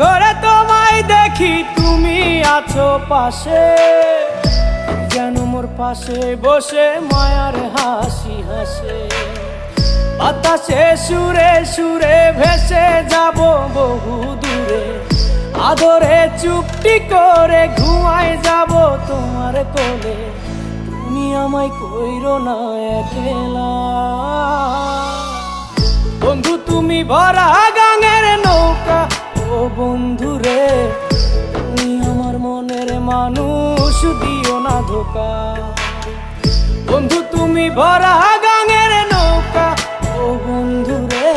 ঘরে তোমায় দেখি তুমি আছো পাশে, যেন মোর পাশে বসে মায়ার হাসি হাসে। বাতাসে সুরে সুরে ভেসে যাব বহু দূরে, আদরে চুপটি করে ঘুমায় যাব তোমার কোলে। তুমি আমায় কইরো না একলা বন্ধু, তুমি ভরা গাঙের নৌকা। ও বন্ধু রে, তুমি আমার মনের মানুষ, দিও না ধোকা। বন্ধু তুমি ভরা গাঙের নৌকা, ও বন্ধু রে।